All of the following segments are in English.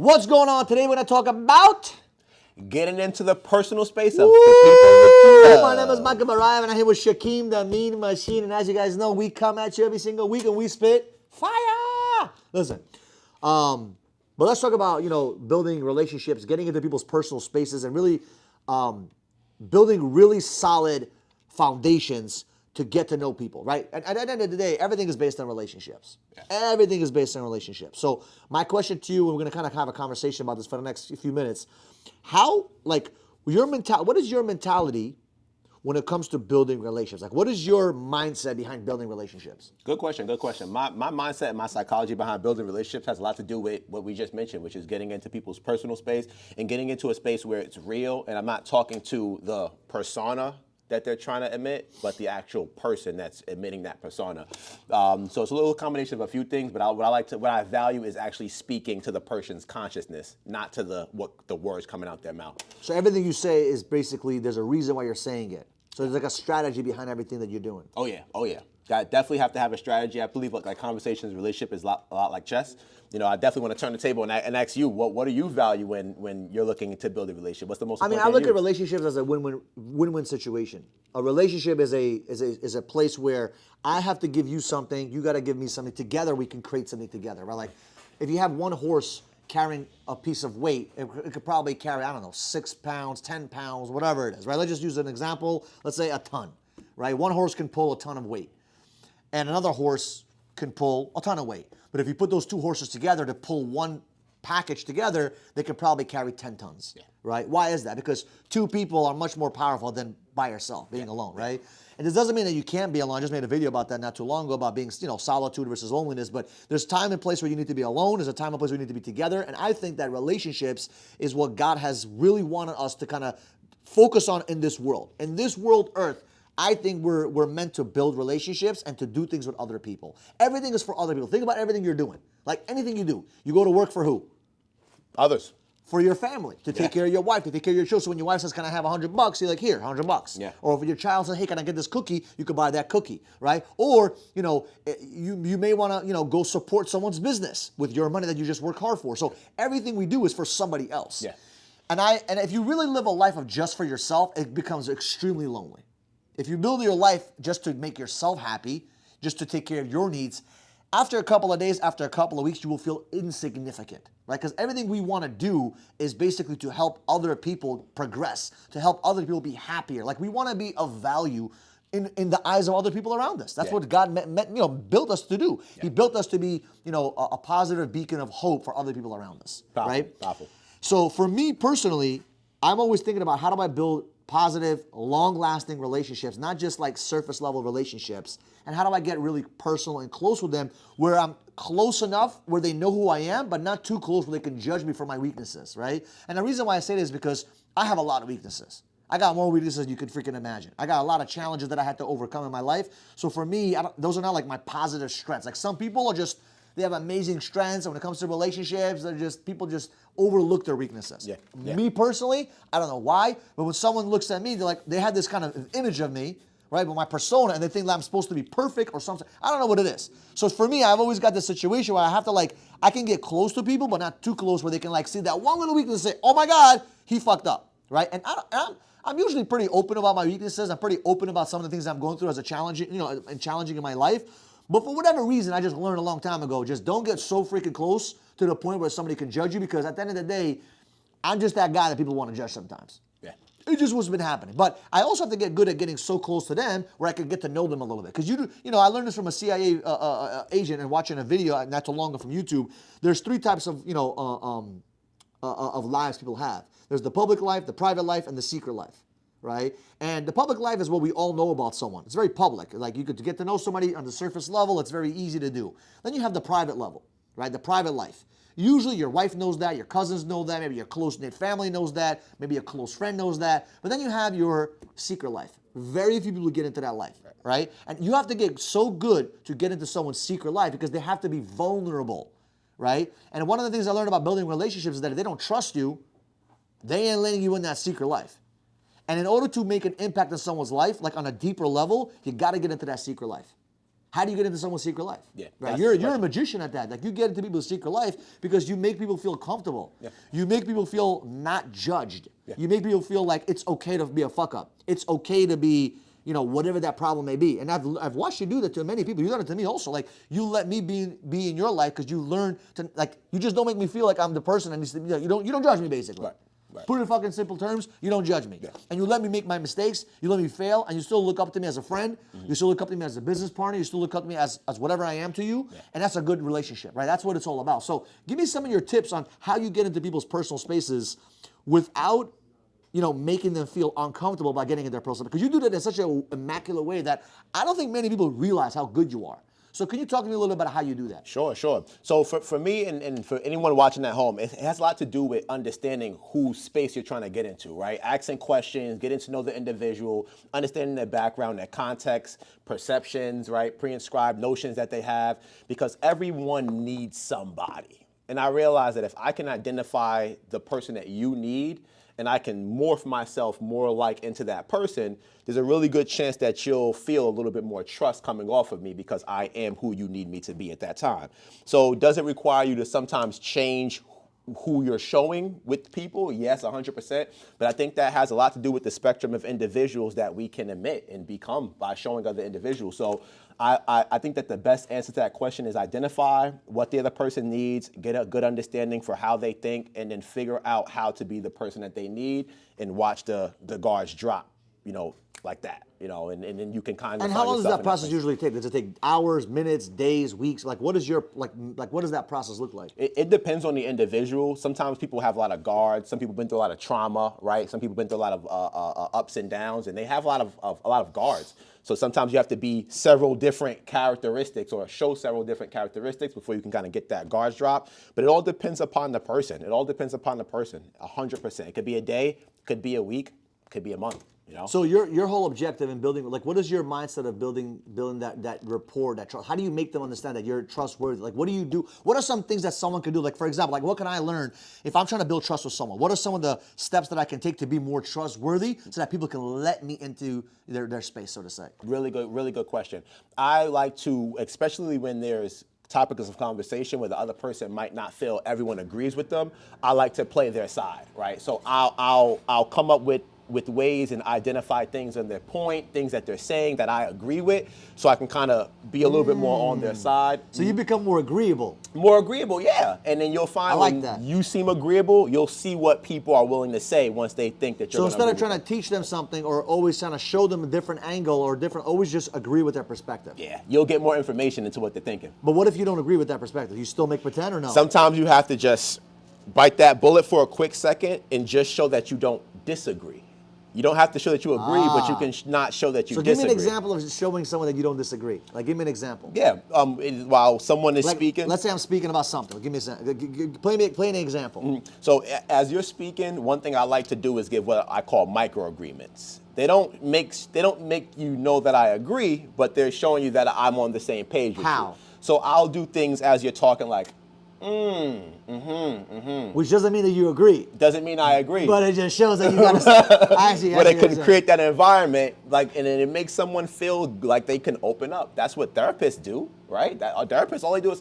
What's going on today? We're going to talk about getting into the personal space of the people that you love. My name is Michael Barayev, and I'm here with Shakeem, the Mean Machine. And as you guys know, we come at you every single week and we spit fire. Listen, but let's talk about building relationships, getting into people's personal spaces, and really building really solid foundations to get to know people, right? And at the end of the day, everything is based on relationships. Yeah. Everything is based on relationships. So my question to you, and we're going to kind of have a conversation about this for the next few minutes. What is your mentality when it comes to building relationships? Like, what is your mindset behind building relationships? Good question. My mindset and my psychology behind building relationships has a lot to do with what we just mentioned, which is getting into people's personal space and getting into a space where it's real. And I'm not talking to the persona that they're trying to emit, but the actual person that's emitting that persona. So it's a little combination of a few things, but what I value is actually speaking to the person's consciousness, not to the words coming out their mouth. So everything you say is basically, there's a reason why you're saying it. So there's like a strategy behind everything that you're doing. Oh yeah. Definitely have to have a strategy. I believe like conversations, relationship is a lot like chess. I definitely want to turn the table and ask you, what do you value when you're looking to build a relationship? What's the most important thing? I look at relationships as a win-win situation. A relationship is a place where I have to give you something, you got to give me something. Together we can create something together, right? Like if you have one horse carrying a piece of weight, it could probably carry, 6 pounds, 10 pounds, whatever it is, right? Let's just use an example. Let's say a ton, right? One horse can pull a ton of weight, and another horse can pull a ton of weight. But if you put those two horses together to pull one package together, they could probably carry 10 tons, right? Why is that? Because two people are much more powerful than by yourself, being alone, right? And this doesn't mean that you can't be alone. I just made a video about that not too long ago about being, solitude versus loneliness. But there's time and place where you need to be alone. There's a time and place where you need to be together. And I think that relationships is what God has really wanted us to kind of focus on in this world. In this world, earth, I think we're meant to build relationships and to do things with other people. Everything is for other people. Think about everything you're doing. Like anything you do. You go to work for who? Others. For your family, to take care of your wife, to take care of your children. So when your wife says, can I have $100? You're like, here, $100. Yeah. Or if your child says, hey, can I get this cookie? You could buy that cookie, right? Or, you may want to, go support someone's business with your money that you just work hard for. So everything we do is for somebody else. Yeah. And if you really live a life of just for yourself, it becomes extremely lonely. If you build your life just to make yourself happy, just to take care of your needs, after a couple of days, after a couple of weeks, you will feel insignificant, right? Because everything we want to do is basically to help other people progress, to help other people be happier. Like we want to be of value in the eyes of other people around us. That's what God built us to do. Yeah. He built us to be, a positive beacon of hope for other people around us, right? Powerful. So for me personally, I'm always thinking about how do I build positive, long-lasting relationships, not just like surface-level relationships, and how do I get really personal and close with them where I'm close enough where they know who I am, but not too close where they can judge me for my weaknesses, right? And the reason why I say this is because I have a lot of weaknesses. I got more weaknesses than you could freaking imagine. I got a lot of challenges that I had to overcome in my life. So for me, those are not like my positive strengths. Like some people are just, they have amazing strengths, and when it comes to relationships, people just overlook their weaknesses. Yeah. Me personally, I don't know why, but when someone looks at me, they have this kind of image of me, right, with my persona, and they think that I'm supposed to be perfect or something. I don't know what it is. So for me, I've always got this situation where I have to I can get close to people, but not too close where they can see that one little weakness and say, oh my God, he fucked up, right? And I'm usually pretty open about my weaknesses. I'm pretty open about some of the things I'm going through as a challenging, and challenging in my life. But for whatever reason, I just learned a long time ago, just don't get so freaking close to the point where somebody can judge you, because at the end of the day, I'm just that guy that people want to judge sometimes. Yeah. It just what's been happening. But I also have to get good at getting so close to them where I can get to know them a little bit. Because I learned this from a CIA agent and watching a video not too long ago from YouTube. There's 3 types of lives people have. There's the public life, the private life, and the secret life. Right? And the public life is what we all know about someone. It's very public. Like you could get to know somebody on the surface level, it's very easy to do. Then you have the private level, right? The private life. Usually your wife knows that, your cousins know that, maybe your close-knit family knows that, maybe a close friend knows that. But then you have your secret life. Very few people get into that life, right? And you have to get so good to get into someone's secret life because they have to be vulnerable, right? And one of the things I learned about building relationships is that if they don't trust you, they ain't letting you in that secret life. And in order to make an impact on someone's life, like on a deeper level, you got to get into that secret life. How do you get into someone's secret life? Yeah, Right. that's You're the a question. magician at that. Like you get into people's secret life because you make people feel comfortable. Yeah. You make people feel not judged. Yeah. You make people feel like it's okay to be a fuck up. It's okay to be, whatever that problem may be. And I've watched you do that to many people. You've done it to me also. Like you let me be in your life because you learn to you just don't make me feel like I'm the person that needs to. You don't judge me basically. Right. Right. Put it in fucking simple terms, you don't judge me. Yeah. And you let me make my mistakes, you let me fail, and you still look up to me as a friend, you still look up to me as a business partner, you still look up to me as whatever I am to you, and that's a good relationship, right? That's what it's all about. So give me some of your tips on how you get into people's personal spaces without, making them feel uncomfortable by getting in their personal, because you do that in such an immaculate way that I don't think many people realize how good you are. So can you talk to me a little bit about how you do that? Sure. So for me and for anyone watching at home, it has a lot to do with understanding whose space you're trying to get into, right? Asking questions, getting to know the individual, understanding their background, their context, perceptions, right? Pre-inscribed notions that they have, because everyone needs somebody. And I realize that if I can identify the person that you need, and I can morph myself more like into that person, there's a really good chance that you'll feel a little bit more trust coming off of me because I am who you need me to be at that time. So does it require you to sometimes change who you're showing with people? Yes, 100%. But I think that has a lot to do with the spectrum of individuals that we can emit and become by showing other individuals. So I think that the best answer to that question is identify what the other person needs, get a good understanding for how they think, and then figure out how to be the person that they need and watch the guards drop, like that, and then you can kind of. And how long does that process usually take? Does it take hours, minutes, days, weeks? Like, what is your what does that process look like? It depends on the individual. Sometimes people have a lot of guards. Some people been through a lot of trauma, right? Some people been through a lot of ups and downs, and they have a lot of guards. So sometimes you have to be several different characteristics or show several different characteristics before you can kind of get that guards drop. But it all depends upon the person. 100%. It could be a day, it could be a week, it could be a month. So your whole objective in building, what is your mindset of building that rapport, that trust? How do you make them understand that you're trustworthy? Like, what do you do? What are some things that someone can do? Like, for example, what can I learn if I'm trying to build trust with someone? What are some of the steps that I can take to be more trustworthy so that people can let me into their space, so to say? Really good question. I like to, especially when there's topics of conversation where the other person might not feel everyone agrees with them, I like to play their side, right? So I'll come up with ways and identify things on their point, things that they're saying that I agree with, so I can kind of be a little bit more on their side. So you become more agreeable. More agreeable, yeah. And then you'll find like when that. you seem agreeable, you'll see what people are willing to say once they think that you're So gonna instead of agree trying with to teach them something or always trying to show them a different angle or always just agree with their perspective. them. Yeah, you'll get more information into what they're thinking. But what if you don't agree with that perspective? You still make pretend or no? Sometimes you have to just bite that bullet for a quick second and just show that you don't disagree. You don't have to show that you agree, but you can not show that you So disagree. give me an example of showing someone that you don't disagree. Like, give me an example. Yeah, while someone is Like, speaking. let's say I'm speaking about something. Give me play an example. So as you're speaking, one thing I like to do is give what I call micro agreements. They don't make you know that I agree, but they're showing you that I'm on the same page with How? you. So I'll do things as you're talking like, Which doesn't mean that you agree, doesn't mean I agree. but it just shows that you got to. But it can create that environment, and then it makes someone feel like they can open up. That's what therapists do, right? Therapists, all they do is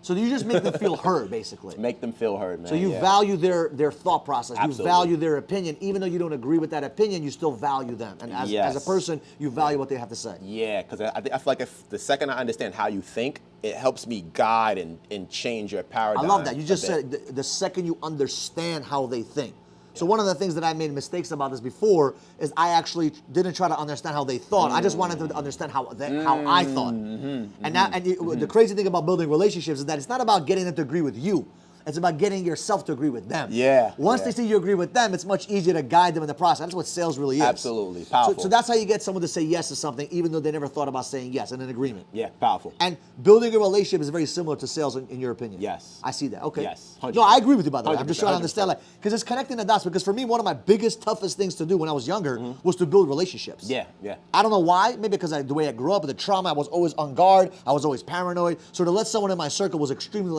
So you just make them feel heard, basically. make them feel heard, man. So you yeah. value their thought process. Absolutely. You value their opinion, even though you don't agree with that opinion. You still value them, and as Yes. a person, you value what they have to say. Yeah, because I feel like if the second I understand how you think, it helps me guide and change your I paradigm. love that. You just a bit. said the second you understand how they think. So one of the things that I made mistakes about this before is I actually didn't try to understand how they thought. I just wanted them to understand how I thought. The crazy thing about building relationships is that it's not about getting them to agree with you. It's about getting yourself to agree with them. Yeah, Once yeah. they see you agree with them, it's much easier to guide them in the process. That's what sales really is. Absolutely. Powerful. So that's how you get someone to say yes to something, even though they never thought about saying yes in an agreement. Yeah, powerful. And building a relationship is very similar to sales, in your opinion. Yes. I see that. Okay. Yes. No, I agree with you, by the way. I'm just 100%, trying to understand, because it's connecting the dots. Because for me, one of my biggest, toughest things to do when I was younger was to build relationships. Yeah, yeah. I don't know why. Maybe because the way I grew up, the trauma, I was always on guard. I was always paranoid. So to let someone in my circle was extremely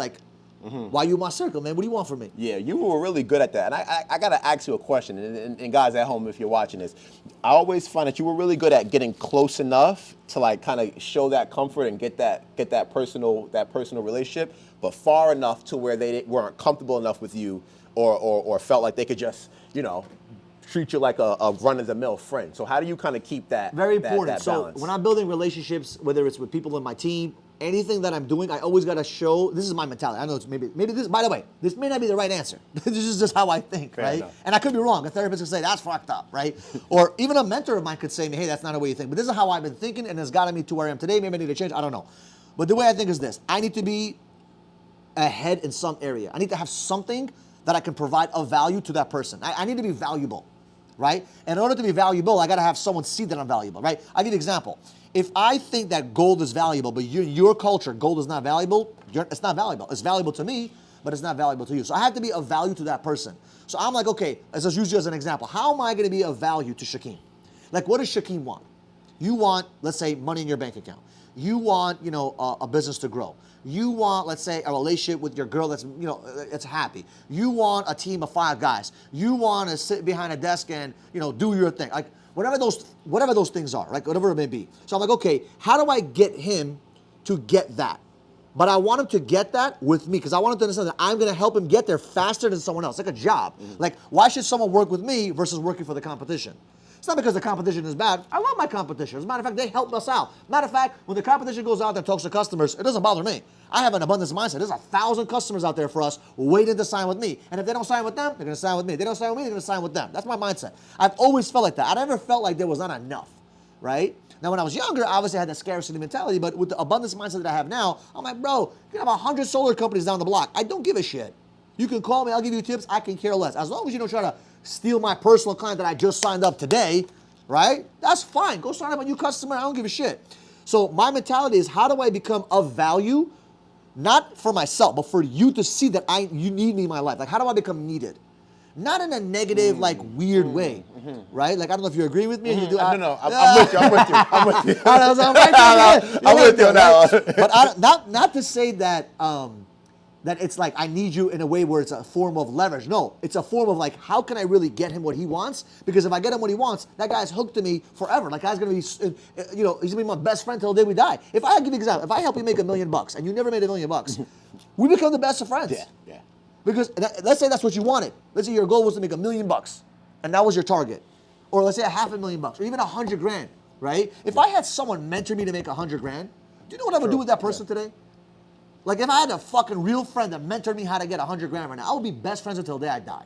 Why you in my circle, man? What do you want from me? Yeah, you were really good at that. And I got to ask you a question. And guys at home, if you're watching this, I always find that you were really good at getting close enough to like kind of show that comfort and get that personal relationship, but far enough to where they weren't comfortable enough with you or felt like they could just, treat you like a run-of-the-mill friend. So how do you kind of keep that Very important. that So balance? when I'm building relationships, whether it's with people on my team, anything that I'm doing, I always got to show, this is my mentality. I know it's maybe this, by the way, this may not be the right answer. This is just how I think, Fair right? enough. And I could be wrong. A therapist could say, that's fucked up, right? Or even a mentor of mine could say to me, hey, that's not the way you think. But this is how I've been thinking, and it's gotten me to where I am today. Maybe I need to change. I don't know. But the way I think is this. I need to be ahead in some area. I need to have something that I can provide of value to that person. I need to be valuable. Right? And in order to be valuable, I got to have someone see that I'm valuable, right? I'll give you an example. If I think that gold is valuable, but your culture, gold is not valuable, it's not valuable. It's valuable to me, but it's not valuable to you. So I have to be of value to that person. So I'm like, okay, let's just use you as an example. How am I going to be of value to Shaquem? Like, what does Shaquem want? You want, let's say, money in your bank account. You want, a business to grow. You want, let's say, a relationship with your girl that's, it's happy. You want a team of 5 guys. You want to sit behind a desk and, do your thing. Like, whatever those things are, like whatever it may be. So I'm like, okay, how do I get him to get that? But I want him to get that with me because I want him to understand that I'm going to help him get there faster than someone else, like a job. Like, why should someone work with me versus working for the competition? It's not because the competition is bad. I love my competition. As a matter of fact, they helped us out. Matter of fact, when the competition goes out there and talks to customers, it doesn't bother me. I have an abundance mindset. There's 1,000 customers out there for us waiting to sign with me. And if they don't sign with them, they're going to sign with me. If they don't sign with me, they're going to sign with them. That's my mindset. I've always felt like that. I never felt like there was not enough, right? Now, when I was younger, obviously I had that scarcity mentality, but with the abundance mindset that I have now, I'm like, bro, you can have 100 solar companies down the block. I don't give a shit. You can call me. I'll give you tips. I can care less. As long as you don't try to steal my personal client that I just signed up today, right? That's fine. Go sign up a new customer. I don't give a shit. So my mentality is, how do I become of value, not for myself, but for you to see that you need me in my life? Like, how do I become needed? Not in a negative, weird way, right? Like, I don't know if you agree with me. You do. No, I'm with you. I'm with you. I'm with you. I'm with you on that one. But not to say that that it's like I need you in a way where it's a form of leverage. No, it's a form of like, how can I really get him what he wants? Because if I get him what he wants, that guy's hooked to me forever. That guy's gonna be, he's gonna be my best friend till the day we die. If I give you an example, if I help you make $1 million and you never made $1 million, we become the best of friends. Yeah. Because let's say that's what you wanted. Let's say your goal was to make $1 million, and that was your target, or let's say $500,000, or even $100,000, right? If I had someone mentor me to make $100,000, do you know what I would do with that person today? Like, if I had a fucking real friend that mentored me how to get $100,000 right now, I would be best friends until the day I die.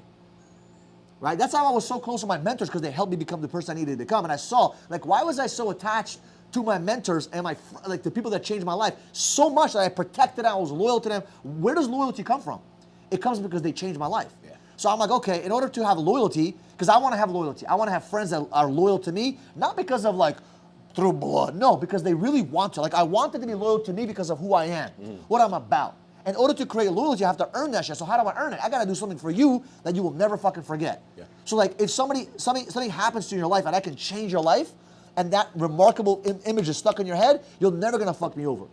Right? That's how I was so close to my mentors, because they helped me become the person I needed to become. And I saw, like, why was I so attached to my mentors and the people that changed my life so much that I protected them, I was loyal to them? Where does loyalty come from? It comes because they changed my life. Yeah. So I'm like, okay, in order to have loyalty, because I want to have loyalty, I want to have friends that are loyal to me, not because of through blood. No, because they really want to. Like, I want them to be loyal to me because of who I am, what I'm about. In order to create loyalty, I have to earn that shit. So how do I earn it? I got to do something for you that you will never fucking forget. Yeah. So like, if something happens to your life and I can change your life, and that remarkable image is stuck in your head, you're never going to fuck me over.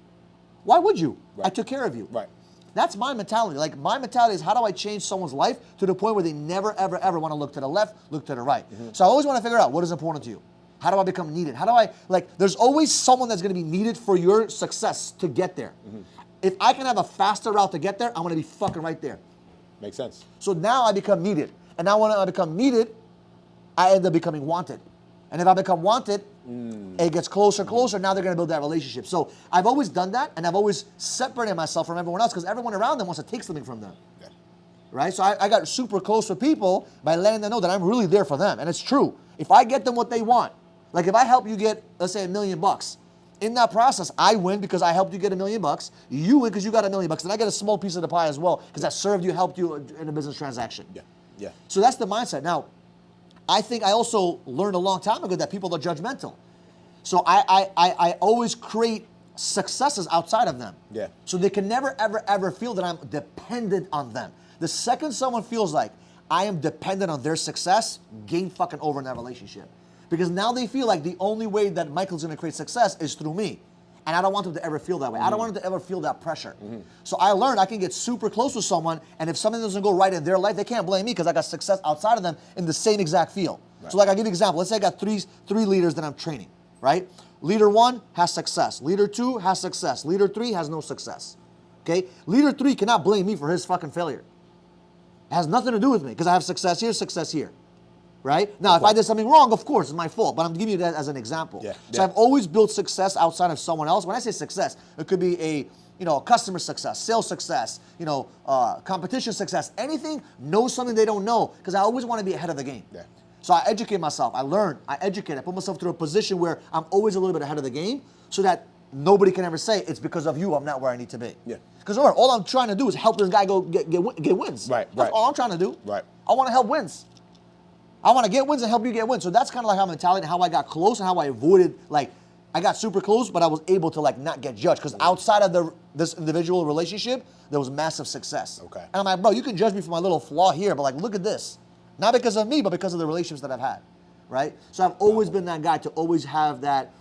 Why would you? Right. I took care of you. Right. That's my mentality. Like, my mentality is, how do I change someone's life to the point where they never, ever, ever want to look to the left, look to the right? So I always want to figure out what is important to you. How do I become needed? How do I, there's always someone that's going to be needed for your success to get there. If I can have a faster route to get there, I'm going to be fucking right there. Makes sense. So now I become needed. And now when I become needed, I end up becoming wanted. And if I become wanted, it gets closer and closer. Now they're going to build that relationship. So I've always done that, and I've always separated myself from everyone else, because everyone around them wants to take something from them. Yeah. Right? So I got super close with people by letting them know that I'm really there for them. And it's true. If I get them what they want, like if I help you get, let's say, $1 million, in that process, I win because I helped you get $1 million. You win because you got $1 million, and I get a small piece of the pie as well because I served you, helped you in a business transaction. Yeah. So that's the mindset. Now, I think I also learned a long time ago that people are judgmental. So I always create successes outside of them. Yeah. So they can never, ever, ever feel that I'm dependent on them. The second someone feels like I am dependent on their success, game fucking over in that relationship. Because now they feel like the only way that Michael's going to create success is through me. And I don't want them to ever feel that way. I don't want them to ever feel that pressure. So I learned I can get super close with someone, and if something doesn't go right in their life, they can't blame me because I got success outside of them in the same exact field. Right. So like, I'll give you an example. Let's say I got three leaders that I'm training, right? Leader 1 has success. Leader 2 has success. Leader 3 has no success, okay? Leader 3 cannot blame me for his fucking failure. It has nothing to do with me because I have success here. Right? Now, if I did something wrong, of course, it's my fault, but I'm giving you that as an example. So I've always built success outside of someone else. When I say success, it could be a customer success, sales success, competition success, anything, know something they don't know, because I always want to be ahead of the game. So I educate myself, I learn, I educate, I put myself through a position where I'm always a little bit ahead of the game so that nobody can ever say, it's because of you I'm not where I need to be. Because all I'm trying to do is help this guy go get wins. That's all I'm trying to do. I want to help wins. I want to get wins and help you get wins. So that's kind of like how mentality and how I got close and how I avoided, like, I got super close, but I was able to, like, not get judged. Because outside of this individual relationship, there was massive success. And I'm like, bro, you can judge me for my little flaw here, but, like, look at this. Not because of me, but because of the relationships that I've had, right? So I've always been that guy to always have that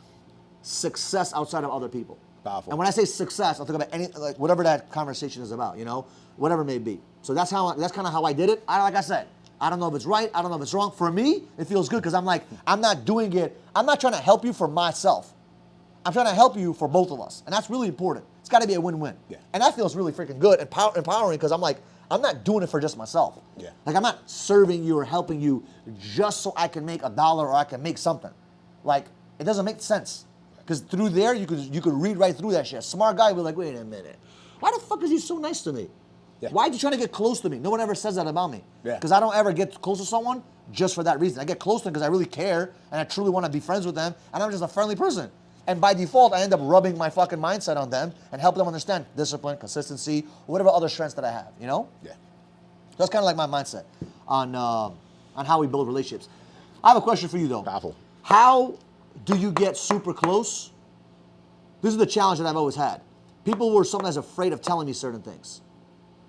success outside of other people. And when I say success, I'll think about any, like, whatever that conversation is about, whatever it may be. So that's kind of how I did it. Like I said, I don't know if it's right. I don't know if it's wrong. For me, it feels good because I'm like, I'm not doing it. I'm not trying to help you for myself. I'm trying to help you for both of us. And that's really important. It's got to be a win-win. And that feels really freaking good and empowering because I'm like, I'm not doing it for just myself. Like, I'm not serving you or helping you just so I can make $1 or I can make something. Like, it doesn't make sense. Because through there, you could read right through that shit. A smart guy would be like, wait a minute. Why the fuck is he so nice to me? Why are you trying to get close to me? No one ever says that about me. Because I don't ever get close to someone just for that reason. I get close to them because I really care and I truly want to be friends with them and I'm just a friendly person. And by default, I end up rubbing my fucking mindset on them and help them understand discipline, consistency, whatever other strengths that I have, So that's kind of like my mindset on how we build relationships. I have a question for you though. How do you get super close? This is the challenge that I've always had. People were sometimes afraid of telling me certain things.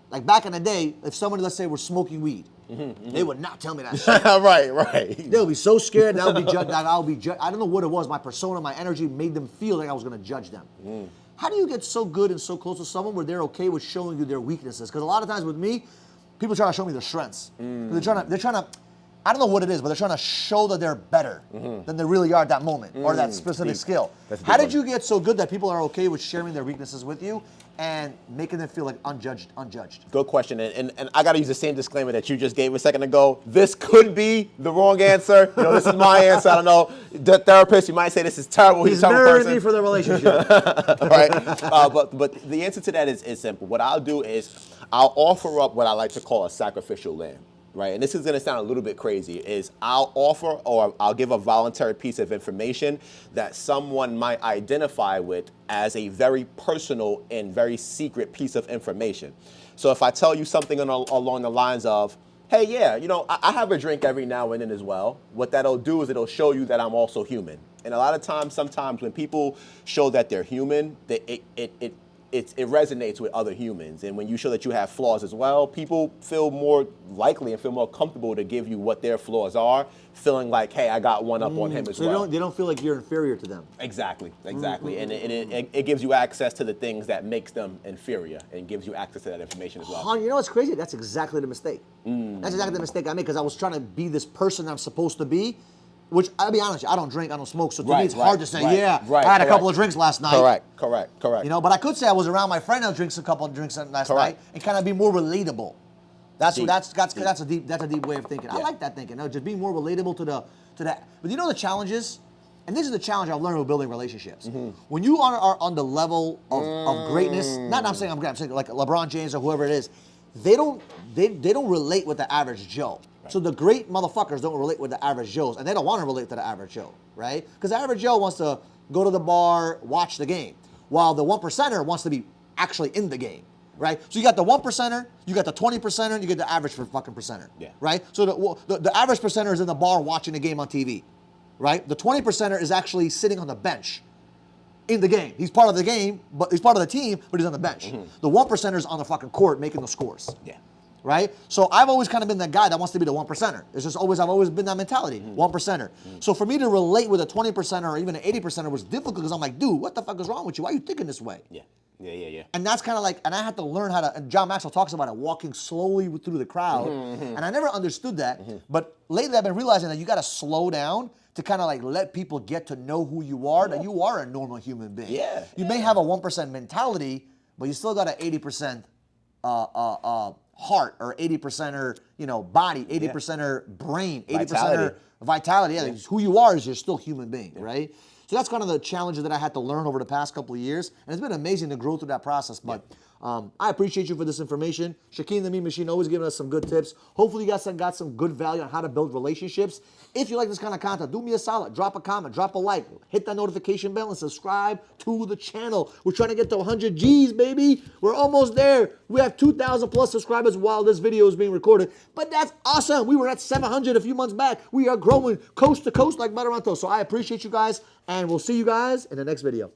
Like back in the day, if somebody, let's say, were smoking weed, they would not tell me that shit. Right. They would be so scared that I would be judged. I don't know what it was. My persona, my energy made them feel like I was going to judge them. How do you get so good and so close to someone where they're okay with showing you their weaknesses? Because a lot of times with me, people try to show me their strengths. They're trying to, I don't know what it is, but they're trying to show that they're better than they really are at that moment or that specific skill. How did you get so good that people are okay with sharing their weaknesses with you and making them feel like unjudged? Good question, and I got to use the same disclaimer that you just gave a second ago. This could be the wrong answer. This is my answer. I don't know. The therapist, you might say this is terrible. He's marrying me for the relationship. Right? But the answer to that is simple. What I'll do is I'll offer up what I like to call a sacrificial lamb. Right, and this is going to sound a little bit crazy, is I'll offer or I'll give a voluntary piece of information that someone might identify with as a very personal and very secret piece of information. So if I tell you something along the lines of, hey, yeah, I have a drink every now and then as well, what that'll do is it'll show you that I'm also human. And a lot of times, sometimes when people show that they're human, it resonates with other humans. And when you show that you have flaws as well, people feel more likely and feel more comfortable to give you what their flaws are, feeling like, hey, I got one up on him as well. They don't feel like you're inferior to them. Exactly. And it gives you access to the things that makes them inferior and gives you access to that information as well. You know what's crazy? That's exactly the mistake. That's exactly the mistake I made because I was trying to be this person I'm supposed to be. Which, I'll be honest, I don't drink, I don't smoke, so to me it's hard to say, I had a couple of drinks last night. Correct. But I could say I was around my friend who drinks a couple of drinks last night and kind of be more relatable. That's a deep way of thinking. I like that thinking. Just being more relatable to that. But the challenge is, and this is the challenge I've learned with building relationships. When you are on the level of greatness, I'm saying like LeBron James or whoever it is, they don't relate with the average Joe. So the great motherfuckers don't relate with the average Joes, and they don't want to relate to the average Joe, right? Because the average Joe wants to go to the bar, watch the game, while the 1%er wants to be actually in the game, right? So you got the 1%er, you got the 20%er, and you get the average fucking percenter, right? So the average percenter is in the bar watching the game on TV, right? The 20%er is actually sitting on the bench in the game. He's part of the game, but he's part of the team, but he's on the bench. The 1%er is on the fucking court making the scores. right? So I've always kind of been that guy that wants to be the 1%er. It's just always, I've always been that mentality, 1%er. So for me to relate with a 20%er or even an 80%er was difficult because I'm like, dude, what the fuck is wrong with you? Why are you thinking this way? Yeah. And that's kind of like, and I had to learn how to, and John Maxwell talks about it, walking slowly through the crowd. And I never understood that. But lately I've been realizing that you got to slow down to kind of like let people get to know who you are, that you are a normal human being. Yeah. You may have a 1% mentality, but you still got an 80% heart, or 80%er, body, 80%er brain, 80%er vitality. Yeah, who you are is you're still a human being, right? So that's kind of the challenges that I had to learn over the past couple of years. And it's been amazing to grow through that process. But I appreciate you for this information. Shaquem the Mean Machine always giving us some good tips. Hopefully you guys got some good value on how to build relationships. If you like this kind of content, do me a solid. Drop a comment, drop a like, hit that notification bell, and subscribe to the channel. We're trying to get to 100 G's, baby. We're almost there. We have 2,000 plus subscribers while this video is being recorded. But that's awesome. We were at 700 a few months back. We are growing coast to coast like Mataranto. So I appreciate you guys, and we'll see you guys in the next video.